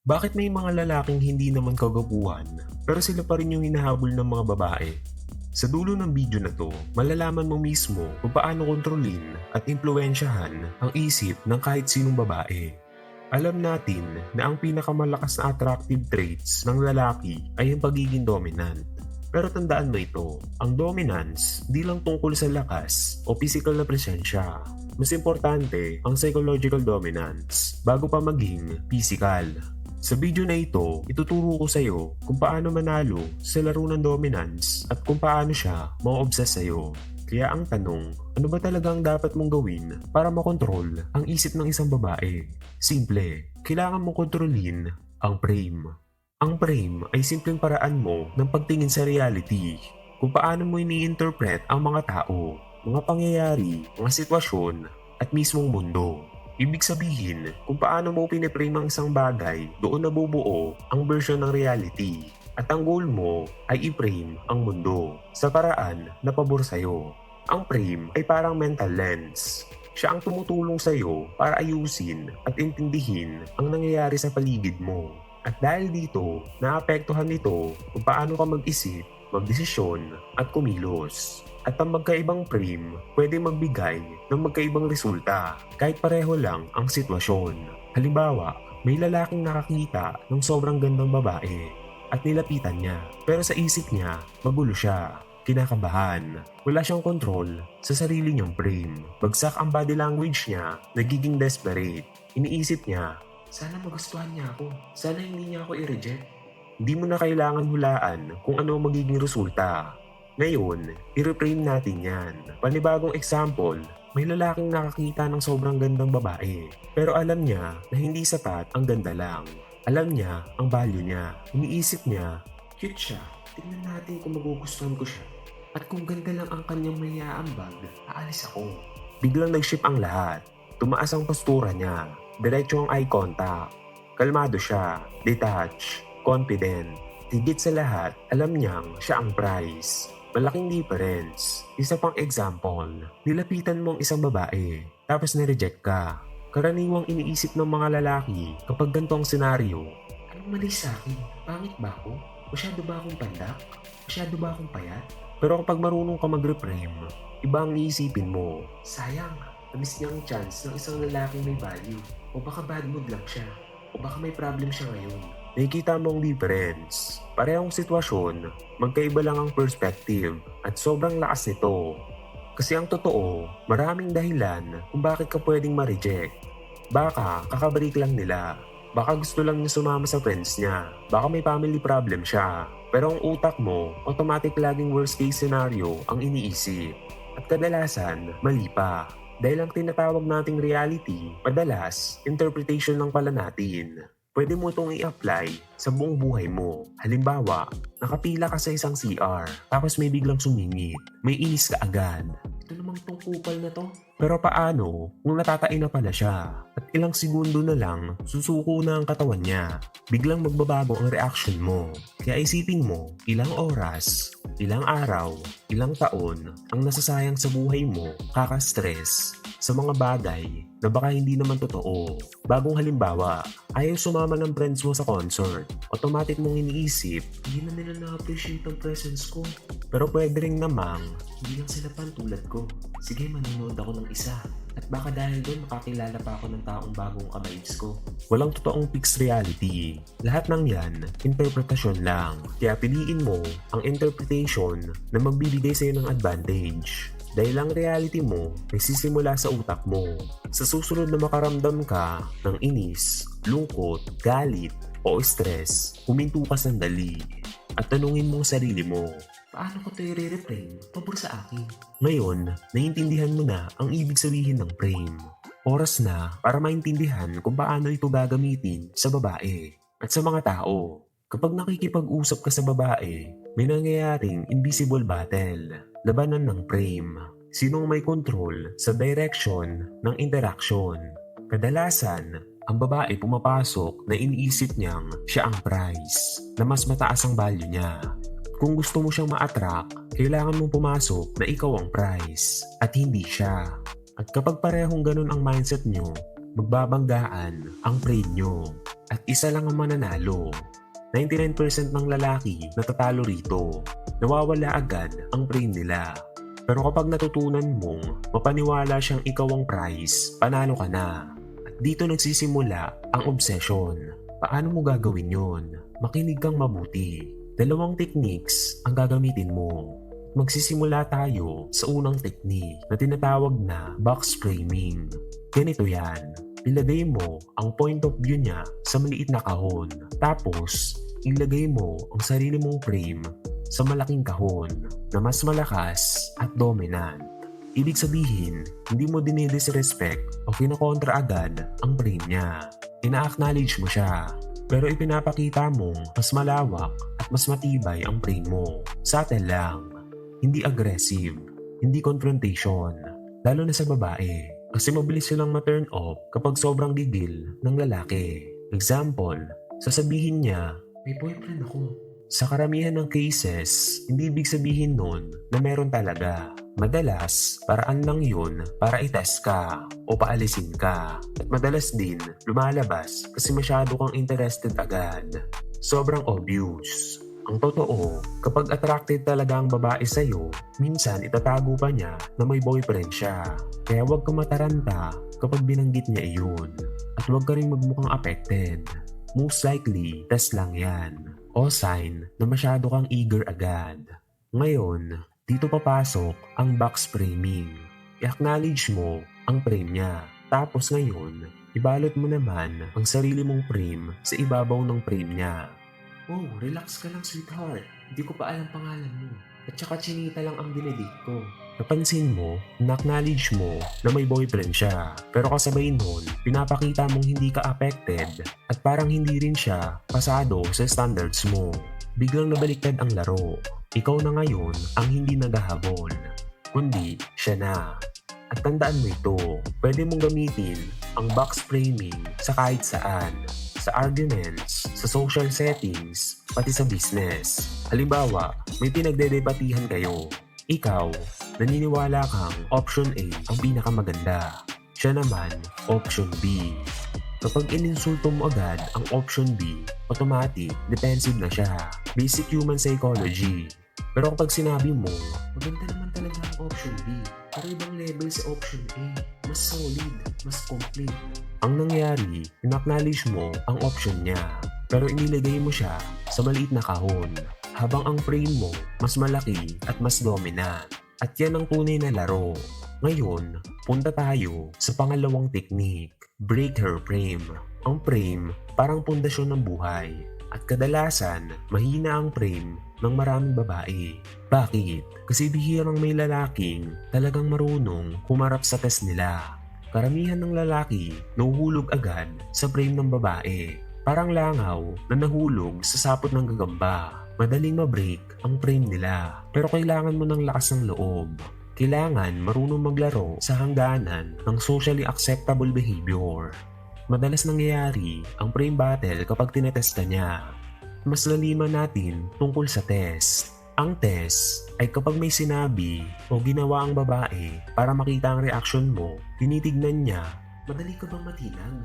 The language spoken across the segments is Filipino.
Bakit may mga lalaking hindi naman kagapuhan, pero sila pa rin yung hinahabol ng mga babae? Sa dulo ng video na to, malalaman mo mismo kung paano kontrolin at impluensyahan ang isip ng kahit sinong babae. Alam natin na ang pinakamalakas na attractive traits ng lalaki ay ang pagiging dominant. Pero tandaan mo ito, ang dominance di lang tungkol sa lakas o physical na presensya. Mas importante ang psychological dominance bago pa maging physical. Sa video na ito, ituturo ko sa iyo kung paano manalo sa laro ng dominance at kung paano siya ma-obsess sa iyo. Kaya ang tanong, ano ba talaga ang dapat mong gawin para makontrol ang isip ng isang babae? Simple, kailangan mong kontrolin ang frame. Ang frame ay simpleng paraan mo ng pagtingin sa reality, kung paano mo ini-interpret ang mga tao, mga pangyayari, mga sitwasyon, at mismong mundo. Ibig sabihin, kung paano mo piniprame ang isang bagay, doon nabubuo ang version ng reality. At ang goal mo ay i-frame ang mundo sa paraan na pabor sa'yo. Ang frame ay parang mental lens. Siya ang tumutulong sa'yo para ayusin at intindihin ang nangyayari sa paligid mo. At dahil dito, naapektuhan nito kung paano ka mag-isip, magdesisyon at kumilos. At ang magkaibang frame pwede magbigay ng magkaibang resulta kahit pareho lang ang sitwasyon. Halimbawa, may lalaking nakakita ng sobrang gandang babae at nilapitan niya. Pero sa isip niya, magulo siya, kinakabahan. Wala siyang control sa sarili niyang frame. Bagsak ang body language niya, nagiging desperate. Iniisip niya, sana magustuhan niya ako. Sana hindi niya ako i-reject. Hindi mo na kailangan hulaan kung ano ang magiging resulta. Ngayon, i-reframe natin yan. Panibagong example, may lalaking nakakita ng sobrang gandang babae. Pero alam niya na hindi sapat ang ganda lang. Alam niya ang value niya. Iniisip niya, cute siya. Tingnan natin kung magugustuhan ko siya. At kung ganda lang ang kanyang may aambag, aalis ako. Biglang nag-shift ang lahat. Tumaas ang postura niya. Diretso ang eye contact. Kalmado siya. Detached. Confident. Higit sa lahat, alam niyang siya ang prize. Malaking difference. Isa pang example, nilapitan mo ang isang babae, tapos na-reject ka. Karaniwang iniisip ng mga lalaki kapag ganito ang senaryo, anong mali sa akin? Pangit ba ako? Masyado ba akong pandak? Masyado ba akong payat? Pero kapag marunong ka mag-reframe, iba ang iisipin mo. Sayang, na-miss niya ang chance ng isang lalaking may value. O baka bad mood lang siya. O baka may problem siya ngayon. Nakikita mo ang difference. Parehong sitwasyon, magkaiba lang ang perspective at sobrang lakas nito. Kasi ang totoo, maraming dahilan kung bakit ka pwedeng ma-reject. Baka kakabalik lang nila. Baka gusto lang niya sumama sa friends niya. Baka may family problem siya. Pero ang utak mo, automatic laging worst case scenario ang iniisip. At kadalasan, mali pa. Dahil ang tinatawag nating reality, madalas, interpretation lang pala natin. Pwede mo itong i-apply sa buong buhay mo. Halimbawa, nakapila ka sa isang CR, tapos may biglang sumingit. May inis ka agad. Ito namang tong kupal na to. Pero paano kung natatain na pala siya? At ilang segundo na lang, susuko na ang katawan niya. Biglang magbabago ang reaction mo. Kaya isipin mo, ilang oras, ilang araw, ilang taon ang nasasayang sa buhay mo kaka-stress sa mga bagay na baka hindi naman totoo. Bagong halimbawa, ayaw sumama ng friends mo sa concert. Automatic mong iniisip, hindi na nila na-appreciate ang presence ko. Pero pwede rin namang, hindi lang sila pan tulad ko. Sige, manonood ako ng isa. At baka dahil doon makakilala pa ako ng taong bagong ka-vibes ko. Walang totoong fixed reality. Lahat ng yan, interpretasyon lang. Kaya piliin mo ang interpretation na magbibigay sa'yo ng advantage. Dahil ang reality mo nagsisimula sa utak mo. Sa susunod na makaramdam ka ng inis, lungkot, galit, o stress, huminto ka sandali at tanungin mo ang sarili mo, paano ko ito i-reframe pabor sa akin? Ngayon, naiintindihan mo na ang ibig sabihin ng frame. Oras na para maintindihan kung paano ito gagamitin sa babae at sa mga tao. Kapag nakikipag-usap ka sa babae, may nangyayaring invisible battle. Labanan ng frame. Sinong may control sa direction ng interaction? Kadalasan, ang babae pumapasok na iniisip niyang siya ang prize, na mas mataas ang value niya. Kung gusto mo siyang ma-attract, kailangan mong pumasok na ikaw ang prize at hindi siya. At kapag parehong ganun ang mindset niyo, magbabanggaan ang frame nyo. At isa lang ang mananalo. 99% ng lalaki natatalo rito. Nawawala agad ang frame nila. Pero kapag natutunan mong mapaniwala siyang ikaw ang prize, panalo ka na. At dito nagsisimula ang obsession. Paano mo gagawin yon? Makinig kang mabuti. 2 techniques ang gagamitin mo. Magsisimula tayo sa unang technique na tinatawag na box framing. Ganito yan. Ilagay mo ang point of view niya sa maliit na kahon. Tapos, ilagay mo ang sarili mong frame sa malaking kahon na mas malakas at dominant. Ibig sabihin, hindi mo dinidisrespect o kinokontra agad ang frame niya. Ina-acknowledge mo siya, pero ipinapakita mong mas malawak at mas matibay ang frame mo. Subtle lang, hindi aggressive, hindi confrontation, lalo na sa babae. Kasi mabilis silang ma-turn off kapag sobrang gigil ng lalaki. Example, sasabihin niya, may boyfriend ako. Sa karamihan ng cases, hindi ibig sabihin nun na meron talaga. Madalas, paraan lang yun para itest ka o paalisin ka. At madalas din, lumalabas kasi masyado kang interested agad. Sobrang obvious. Ang totoo, kapag attracted talaga ang babae sa'yo, minsan itatago pa niya na may boyfriend siya. Kaya huwag kang mataranta kapag binanggit niya iyon. At huwag ka rin magmukhang affected. Most likely, test lang yan. O sign na masyado kang eager agad. Ngayon, dito papasok ang box framing. I-acknowledge mo ang frame niya. Tapos ngayon, ibalot mo naman ang sarili mong frame sa ibabaw ng frame niya. Oh, relax ka lang sweetheart. Hindi ko pa alam pangalan mo. At saka chinita lang ang dinedate ko. Napansin mo, na-acknowledge mo na may boyfriend siya. Pero kasabay nun, pinapakita mong hindi ka affected at parang hindi rin siya pasado sa standards mo. Biglang nabaliktad ang laro. Ikaw na ngayon ang hindi naghahabol, kundi siya na. At tandaan mo ito, pwede mong gamitin ang box framing sa kahit saan. Sa arguments, sa social settings, pati sa business. Halimbawa, may pinagdedebatihan kayo. Ikaw, naniniwala kang option A ang pinakamaganda. Siya naman, option B. Kapag ininsulto mo agad ang option B, automatic, defensive na siya. Basic human psychology. Pero kapag sinabi mo, maganda naman talaga ang option B, pero ibang level sa option A, mas solid, mas complete. Ang nangyari, in-acknowledge mo ang option niya, pero inilagay mo siya sa maliit na kahon, habang ang frame mo mas malaki at mas dominant. At yan ang tunay na laro. Ngayon, punta tayo sa pangalawang technique, break her frame. Ang frame, parang pundasyon ng buhay. At kadalasan, mahina ang frame ng maraming babae. Bakit? Kasi bihirang may lalaking talagang marunong humarap sa test nila. Karamihan ng lalaki nahuhulog agad sa frame ng babae. Parang langaw na nahulog sa sapot ng gagamba. Madaling ma-break ang frame nila. Pero kailangan mo ng lakas ng loob. Kailangan marunong maglaro sa hangganan ng socially acceptable behavior. Madalas nangyayari ang frame battle kapag tinetest ka niya. Mas laliman natin tungkol sa test. Ang test ay kapag may sinabi o ginawa ang babae para makita ang reaction mo, tinitignan niya, madali ka bang matinag?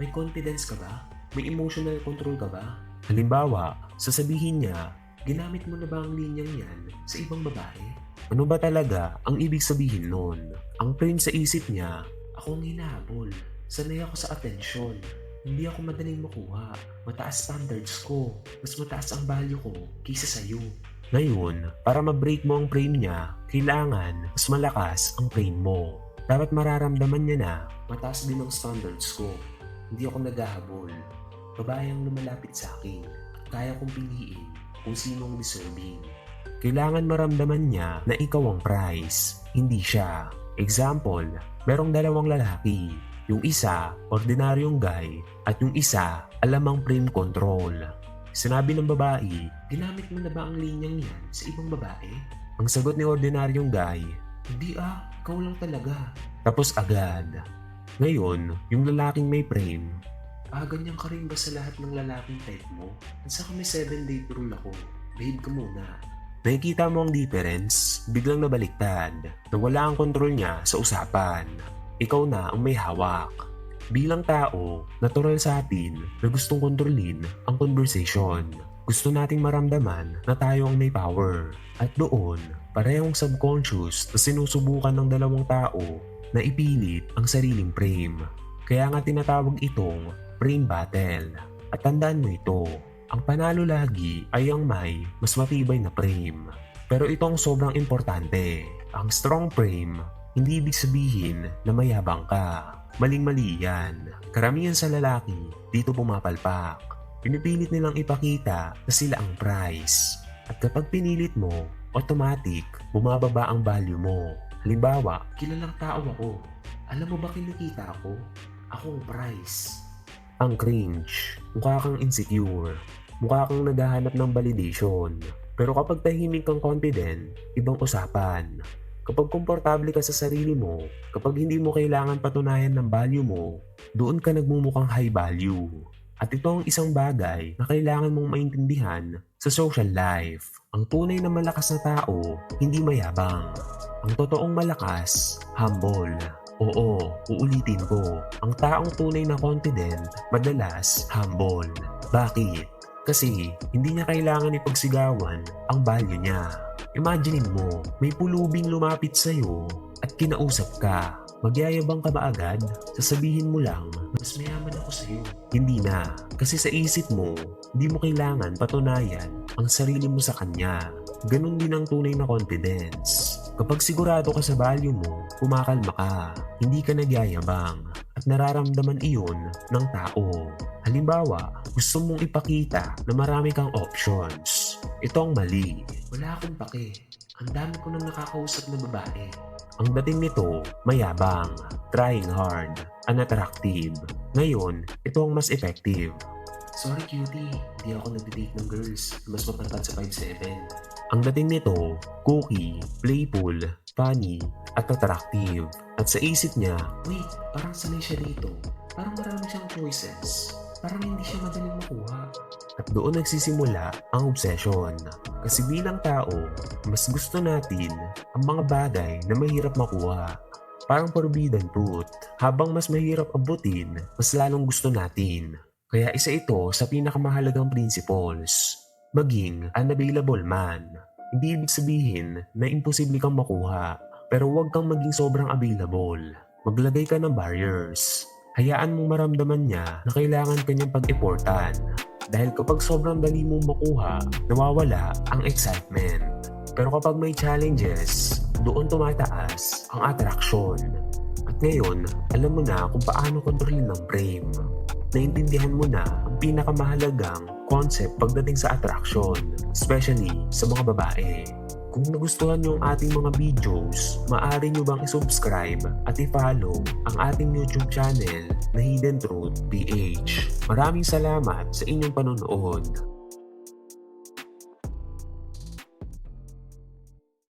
May confidence ka ba? May emotional control ka ba? Halimbawa, sasabihin niya, ginamit mo na ba ang linyang yan sa ibang babae? Ano ba talaga ang ibig sabihin nun? Ang frame sa isip niya, ako ang hinahabol. Sanay ako sa atensyon. Hindi ako madaling makuha. Mataas standards ko. Mas mataas ang value ko kaysa sa'yo. Ngayon, para ma-break mo ang frame niya, kailangan mas malakas ang frame mo. Dapat mararamdaman niya na mataas din ang standards ko. Hindi ako naghahabol. Babae ang lumalapit sa akin. Kaya kong piliin kung sino ang deserving. Kailangan maramdaman niya na ikaw ang prize, hindi siya. Example, merong dalawang lalaki. Yung isa, ordinaryong guy, at yung isa, alam ang frame control. Sinabi ng babae, ginamit mo na ba ang linyang yan sa ibang babae? Ang sagot ni ordinaryong guy, hindi ikaw lang talaga. Tapos agad. Ngayon, yung lalaking may frame, ganyan ka rin ba sa lahat ng lalaking type mo? At saka may 7-day rule ako, babe ka muna. Nakikita mo ang difference, biglang nabaliktad, na wala ang kontrol niya sa usapan. Ikaw na ang may hawak. Bilang tao, natural sa atin na gustong kontrolin ang conversation. Gusto nating maramdaman na tayo ang may power. At doon, parehong subconscious na sinusubukan ng dalawang tao na ipilit ang sariling frame. Kaya nga tinatawag itong frame battle. At tandaan mo ito, ang panalo lagi ay ang may mas matibay na frame. Pero ito ang sobrang importante. Ang strong frame, hindi ibig sabihin na mayabang ka. Maling-mali yan. Karamihan sa lalaki, dito pumapalpak. Pinipilit nilang ipakita na sila ang prize. At kapag pinilit mo, automatic, bumababa ang value mo. Halimbawa, kilalang tao ako. Alam mo ba kinikita ako? Ako ang prize. Ang cringe. Mukha kang insecure. Mukha kang naghahanap ng validation. Pero kapag tahimik kang confident, ibang usapan. Kapag komportable ka sa sarili mo, kapag hindi mo kailangan patunayan ng value mo, doon ka nagmumukhang high value. At ito ang isang bagay na kailangan mong maintindihan sa social life. Ang tunay na malakas na tao, hindi mayabang. Ang totoong malakas, humble. Oo, uulitin ko. Ang taong tunay na confident, madalas humble. Bakit? Kasi hindi niya kailangan ipagsigawan ang value niya. Imaginein mo, may pulubing lumapit sa'yo at kinausap ka. Magyayabang ka ba agad? Sasabihin mo lang, mas mayaman ako sa'yo. Hindi na, kasi sa isip mo, hindi mo kailangan patunayan ang sarili mo sa kanya. Ganon din ang tunay na confidence. Kapag sigurado ka sa value mo, kumakalma ka. Hindi ka nagyayabang at nararamdaman iyon ng tao. Halimbawa, gusto mong ipakita na marami kang options. Ito ang mali. Wala akong pake. Ang dami ko nang nakakausap na babae. Ang dating nito, mayabang, trying hard, unattractive. Ngayon, ito ang mas effective. Sorry cutie, hindi ako nagdidate ng girls na mas matangkad sa 5'7". Ang dating nito, cookie, playful, funny, at attractive. At sa isip niya, wait, parang sanay siya dito. Parang marami siyang choices. Parang hindi siya madaling makuha. At doon nagsisimula ang obsession. Kasi bilang tao, mas gusto natin ang mga bagay na mahirap makuha. Parang forbidden fruit. Habang mas mahirap abutin, mas lalong gusto natin. Kaya isa ito sa pinakamahalagang principles. Maging unavailable man. Hindi ibig sabihin na imposible kang makuha. Pero huwag kang maging sobrang available. Maglagay ka ng barriers. Hayaan mong maramdaman niya na kailangan kanyang pag-eportan. Dahil kapag sobrang dali mong makuha, nawawala ang excitement. Pero kapag may challenges, doon tumataas ang attraction. At ngayon, alam mo na kung paano kontrolin ng frame. Naintindihan mo na ang pinakamahalagang concept pagdating sa attraction, especially sa mga babae. Kung nagustuhan nyo ang ating mga videos, maaari nyo bang isubscribe at i-follow ang ating YouTube channel na Hidden Truth PH. Maraming salamat sa inyong panonood.